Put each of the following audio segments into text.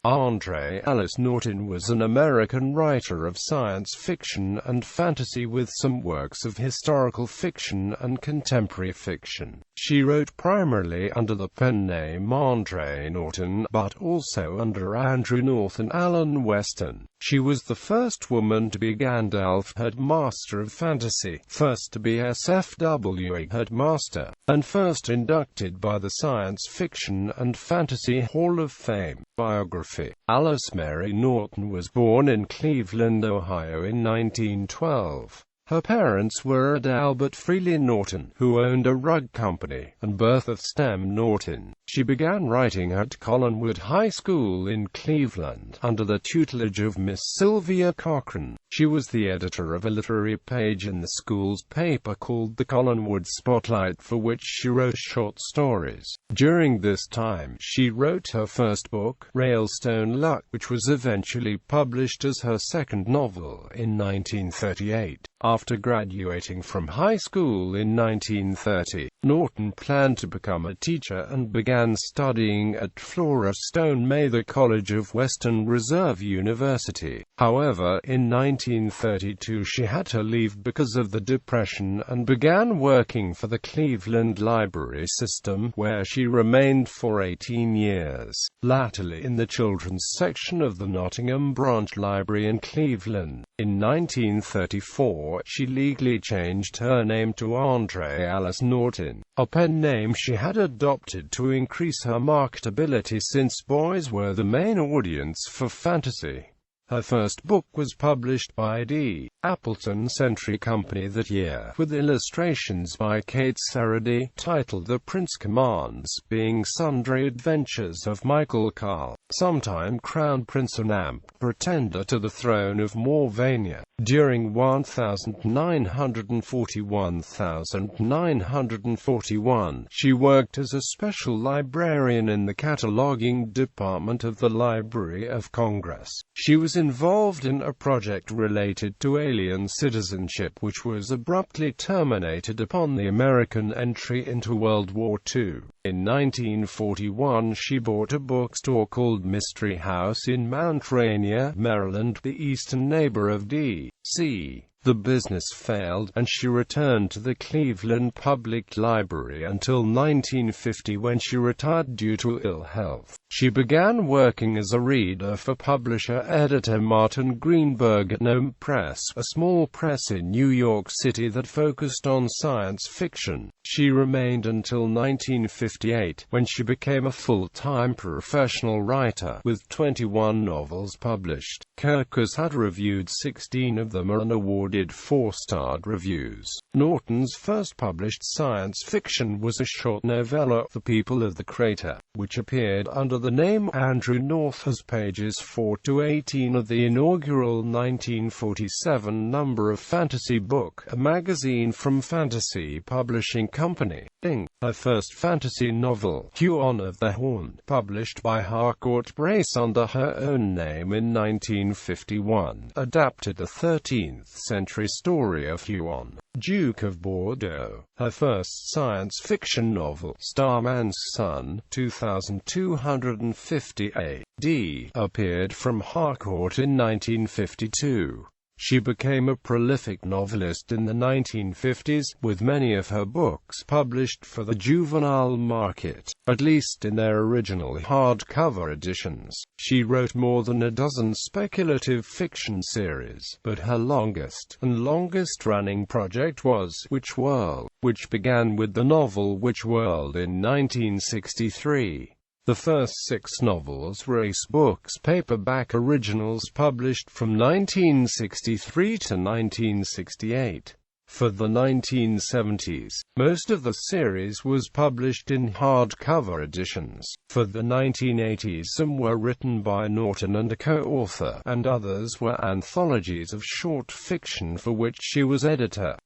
Alice Norton was an American writer of science fiction and fantasy with some works of historical fiction and contemporary fiction. She wrote primarily under the pen name Andre Norton, but also under Andre Norton and Alan Weston. She was the first woman to be Gandalf Headmaster of Fantasy, first to be SFWA Headmaster, and first inducted by the Science Fiction and Fantasy Hall of Fame. Biography. Alice Mary Norton was born in Cleveland, Ohio in 1912. Her parents were Albert Freely Norton, who owned a rug company, and Bertha Stem Norton. She began writing at Collinwood High School in Cleveland, under the tutelage of Miss Sylvia Cochran. She was the editor of a literary page in the school's paper called the Collinwood Spotlight, for which she wrote short stories. During this time, she wrote her first book, Railstone Luck, which was eventually published as her second novel in 1938. After graduating from high school in 1930, Norton planned to become a teacher and began studying at Flora Stone Mather College of Western Reserve University. However, in 1932 she had to leave because of the Depression and began working for the Cleveland Library System, where she remained for 18 years, latterly in the children's section of the Nottingham Branch Library in Cleveland. In 1934, she legally changed her name to Andre Alice Norton, a pen name she had adopted to increase her marketability since boys were the main audience for fantasy. Her first book was published by D. Appleton Century Company that year, with illustrations by Kate Sarady, titled The Prince Commands, being Sundry Adventures of Michael Carl, sometime Crown Prince and Amp Pretender to the Throne of Morvania. During 1941, she worked as a special librarian in the cataloging department of the Library of Congress. She was involved in a project related to alien citizenship which was abruptly terminated upon the American entry into World War II. In 1941 she bought a bookstore called Mystery House in Mount Rainier, Maryland, the eastern neighbor of D.C. The business failed, and she returned to the Cleveland Public Library until 1950, when she retired due to ill health. She began working as a reader for publisher-editor Martin Greenberg at Gnome Press, a small press in New York City that focused on science fiction. She remained until 1958, when she became a full-time professional writer, with 21 novels published. Kirkus had reviewed 16 of them and awarded 4-starred reviews. Norton's first published science fiction was a short novella, The People of the Crater, which appeared under the name Andre Norton as pages 4 to 18 of the inaugural 1947 number of Fantasy Book, a magazine from Fantasy Publishing Company, Inc. Her first fantasy novel, Huon of the Horn, published by Harcourt Brace under her own name in 1951, adapted a 13th-century story of Huon, Duke of Bordeaux. Her first science fiction novel, Starman's Son, 2250 AD, appeared from Harcourt in 1952. She became a prolific novelist in the 1950s, with many of her books published for the juvenile market, at least in their original hardcover editions. She wrote more than a dozen speculative fiction series, but her longest and longest-running project was Witch World, which began with the novel Witch World in 1963. The first 6 novels were Ace Books paperback originals published from 1963 to 1968. For the 1970s, most of the series was published in hardcover editions. For the 1980s, some were written by Norton and a co-author, and others were anthologies of short fiction for which she was editor.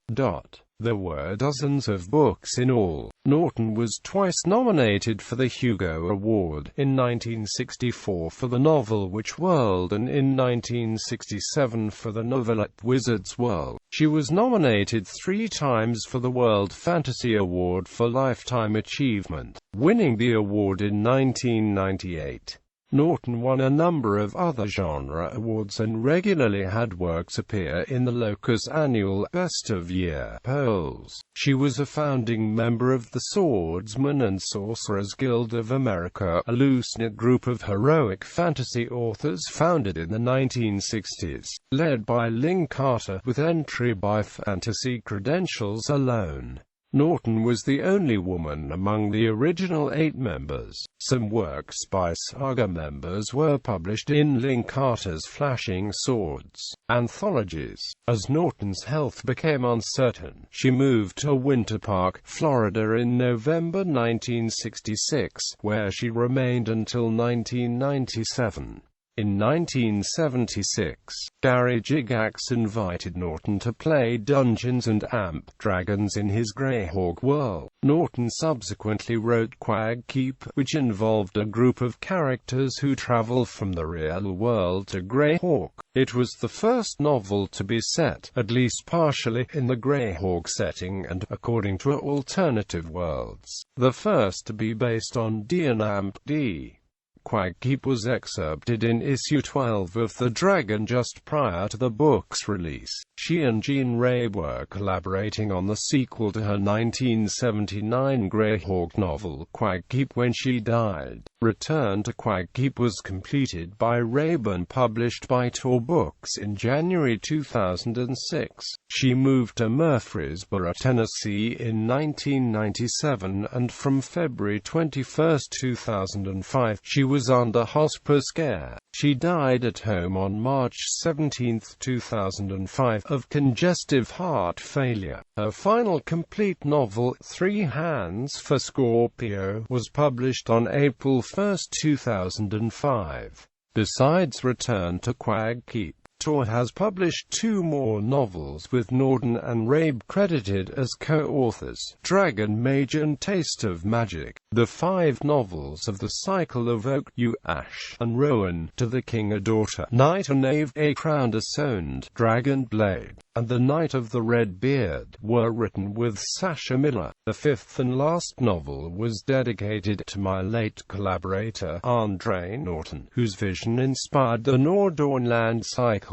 There were dozens of books in all. Norton was twice nominated for the Hugo Award, in 1964 for the novel Witch World and in 1967 for the novelette Wizard's World. She was nominated 3 times for the World Fantasy Award for Lifetime Achievement, winning the award in 1998. Norton won a number of other genre awards and regularly had works appear in the Locus annual Best of Year polls. She was a founding member of the Swordsman and Sorcerers Guild of America, a loose-knit group of heroic fantasy authors founded in the 1960s, led by Lynn Carter, with entry by fantasy credentials alone. Norton was the only woman among the original 8 members. Some works by Saga members were published in Lynn Carter's Flashing Swords anthologies. As Norton's health became uncertain, she moved to Winter Park, Florida in November 1966, where she remained until 1997. In 1976, Gary Gygax invited Norton to play Dungeons & Dragons in his Greyhawk world. Norton subsequently wrote Quag Keep, which involved a group of characters who travel from the real world to Greyhawk. It was the first novel to be set, at least partially, in the Greyhawk setting and, according to alternative worlds, the first to be based on D&D. Quag Keep was excerpted in issue 12 of The Dragon just prior to the book's release. She and Jean Ray were collaborating on the sequel to her 1979 Greyhawk novel Quag Keep when she died. Return to Quag Keep was completed by Rayburn, published by Tor Books in January 2006. She moved to Murfreesboro, Tennessee in 1997, and from February 21, 2005, she was under hospice care. She died at home on March 17, 2005, of congestive heart failure. Her final complete novel, Three Hands for Scorpio, was published on April 1, 2005. Besides Return to Quag Keep, Tor has published 2 more novels with Norton and Rabe credited as co-authors: Dragon Mage and Taste of Magic. The 5 novels of the cycle evoke You, Ash, and Rowan, To the King a Daughter, Knight and Knave, A Crown Ascend, Dragon Blade, and The Knight of the Red Beard were written with Sasha Miller. The 5th and last novel was dedicated to my late collaborator, Andre Norton, whose vision inspired the Nordornland cycle.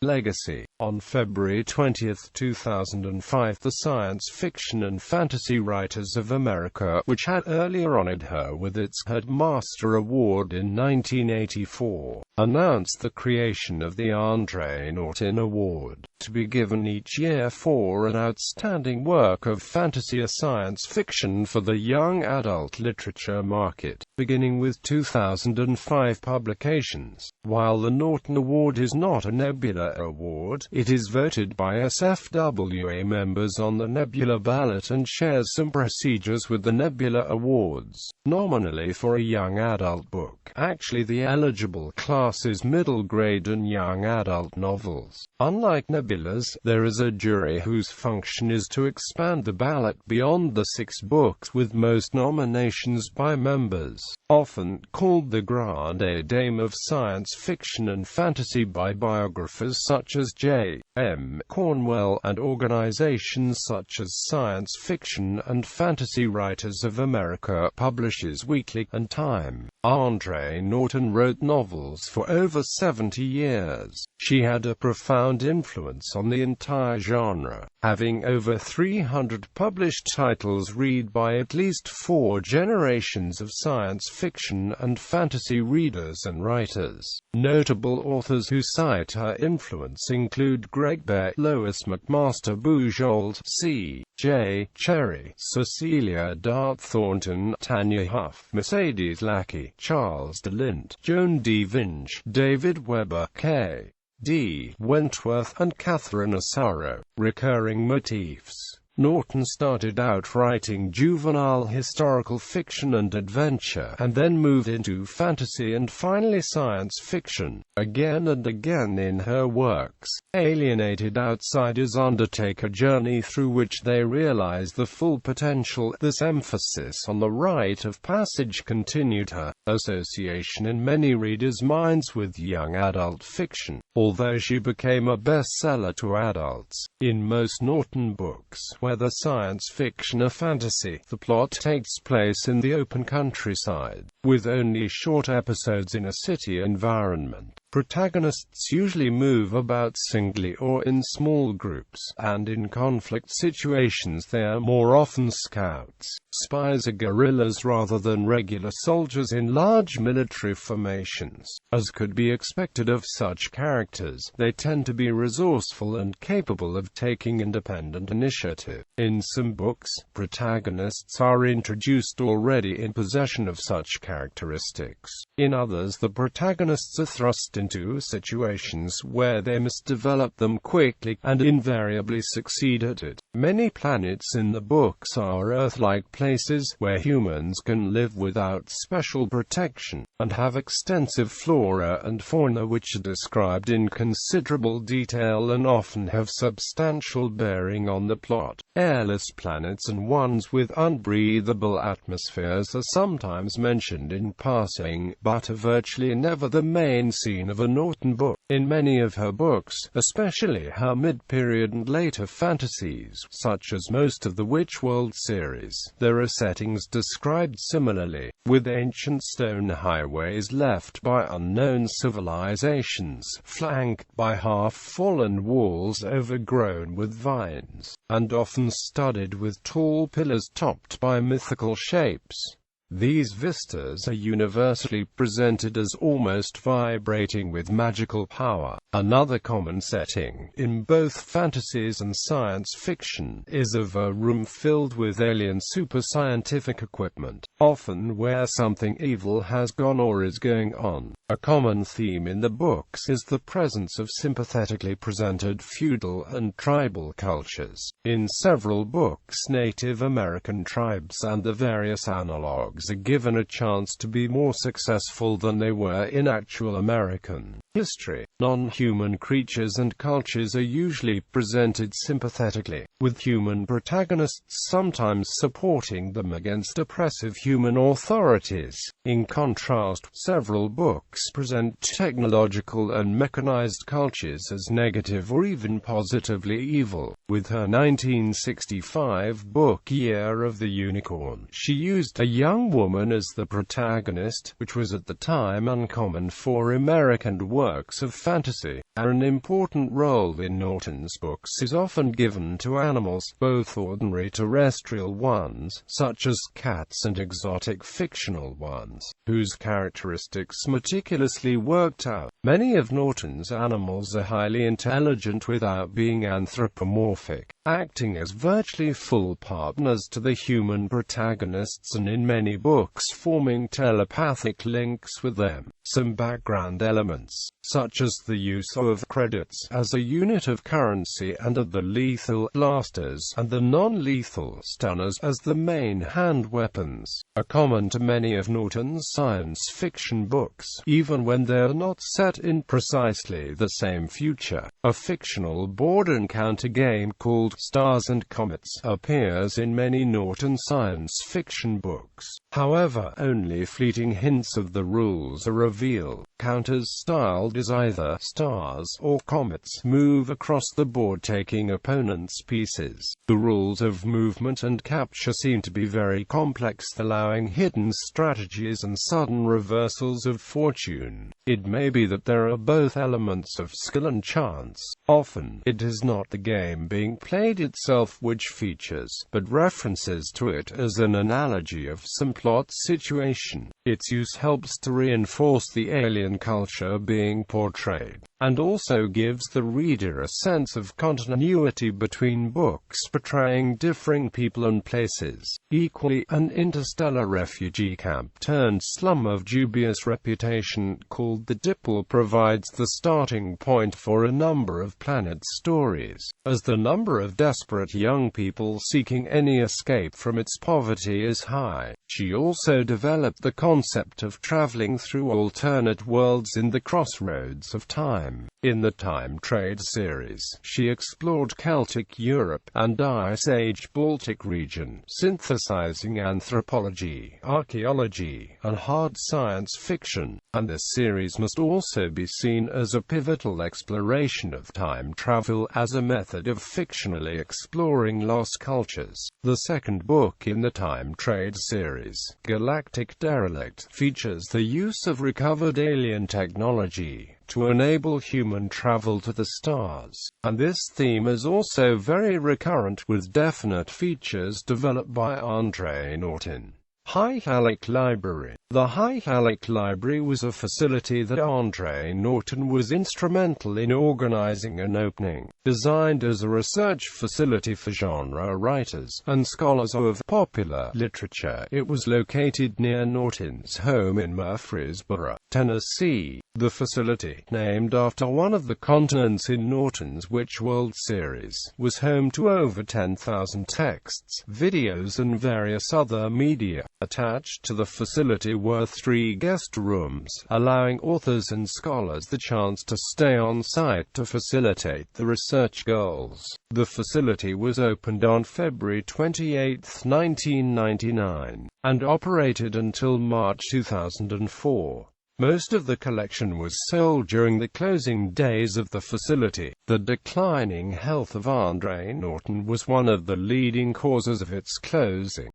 Legacy. On February 20, 2005, the Science Fiction and Fantasy Writers of America, which had earlier honored her with its Grand Master Award in 1984, announced the creation of the Andre Norton Award, to be given each year for an outstanding work of fantasy or science fiction for the young adult literature market, beginning with 2005 publications. While the Norton Award is not a Nebula Award, it is voted by SFWA members on the Nebula ballot and shares some procedures with the Nebula Awards. Nominally for a young adult book, actually the eligible class is middle grade and young adult novels. Unlike Nebulas, there is a jury whose function is to expand the ballot beyond the 6 books, with most nominations by members, often called the Grande Dame of science fiction and fantasy by biographers such as J. M. Cornwell, and organizations such as Science Fiction and Fantasy Writers of America, Publishers Weekly, and Time. Andre Norton wrote novels for over 70 years. She had a profound influence on the entire genre, having over 300 published titles read by at least 4 generations of science fiction and fantasy readers and writers. Notable authors who cite her influence include Greg Bear, Lois McMaster Bujold, C. J. Cherry, Cecilia Dart Thornton, Tanya Huff, Mercedes Lackey, Charles DeLint, Joan D. Vinge, David Weber, K. D. Wentworth, and Catherine Asaro. Recurring motifs. Norton started out writing juvenile historical fiction and adventure, and then moved into fantasy and finally science fiction. Again and again in her works, alienated outsiders undertake a journey through which they realize the full potential. This emphasis on the rite of passage continued her association in many readers' minds with young adult fiction, although she became a bestseller to adults. In most Norton books, whether science fiction or fantasy. The plot takes place in the open countryside, with only short episodes in a city environment. Protagonists usually move about singly or in small groups, and in conflict situations they are more often scouts, spies or guerrillas rather than regular soldiers in large military formations. As could be expected of such characters, they tend to be resourceful and capable of taking independent initiative. In some books, protagonists are introduced already in possession of such characteristics. In others, the protagonists are thrust into situations where they must develop them quickly, and invariably succeed at it. Many planets in the books are Earth-like places, where humans can live without special protection, and have extensive flora and fauna which are described in considerable detail and often have substantial bearing on the plot. Airless planets and ones with unbreathable atmospheres are sometimes mentioned in passing, but are virtually never the main scene of a Norton book. In many of her books, especially her mid-period and later fantasies, such as most of the Witchworld series, there are settings described similarly, with ancient stone highways left by unknown civilizations, flanked by half-fallen walls overgrown with vines, and often studded with tall pillars topped by mythical shapes. These vistas are universally presented as almost vibrating with magical power. Another common setting, in both fantasies and science fiction, is of a room filled with alien super-scientific equipment, often where something evil has gone or is going on. A common theme in the books is the presence of sympathetically presented feudal and tribal cultures. In several books, Native American tribes and the various analogues are given a chance to be more successful than they were in actual American history. Non-human creatures and cultures are usually presented sympathetically, with human protagonists sometimes supporting them against oppressive human authorities. In contrast, several books present technological and mechanized cultures as negative or even positively evil. With her 1965 book Year of the Unicorn, she used a young woman as the protagonist, which was at the time uncommon for American works of fantasy. An important role in Norton's books is often given to animals, both ordinary terrestrial ones, such as cats, and exotic fictional ones, whose characteristics meticulously worked out. Many of Norton's animals are highly intelligent without being anthropomorphic, acting as virtually full partners to the human protagonists and in many books forming telepathic links with them. Some background elements, such as the use of credits as a unit of currency and of the lethal blasters and the non-lethal stunners as the main hand weapons, are common to many of Norton's science fiction books, even when they are not set in precisely the same future. A fictional board encounter game called Stars and Comets appears in many Norton science fiction books. However, only fleeting hints of the rules are revealed. Counters styled as either stars or comets move across the board, taking opponents' pieces. The rules of movement and capture seem to be very complex, allowing hidden strategies and sudden reversals of fortune. It may be that there are both elements of skill and chance. Often, it is not the game being played itself which features, but references to it as an analogy of some plot situation. Its use helps to reinforce the alien culture being portrayed, and also gives the reader a sense of continuity between books portraying differing people and places. Equally, an interstellar refugee camp turned slum of dubious reputation called the Dipple provides the starting point for a number of Planet stories, as the number of desperate young people seeking any escape from its poverty is high. She also developed the concept of traveling through alternate worlds in the crossroads of time. In the Time Trade series, she explored Celtic Europe and Ice Age Baltic region, synthesizing anthropology, archaeology, and hard science fiction, and this series must also be seen as a pivotal exploration of time travel as a method of fictionally exploring lost cultures. The second book in the Time Trade series, Galactic Derelict, features the use of recovered alien technology to enable human travel to the stars, and this theme is also very recurrent, with definite features developed by Andre Norton. High Halleck Library. The High Halleck Library was a facility that Andre Norton was instrumental in organizing and opening. Designed as a research facility for genre writers and scholars of popular literature, it was located near Norton's home in Murfreesboro, Tennessee. The facility, named after one of the continents in Norton's Which World series, was home to over 10,000 texts, videos and various other media. Attached to the facility were 3 guest rooms, allowing authors and scholars the chance to stay on site to facilitate the research goals. The facility was opened on February 28, 1999, and operated until March 2004. Most of the collection was sold during the closing days of the facility. The declining health of Andre Norton was one of the leading causes of its closing.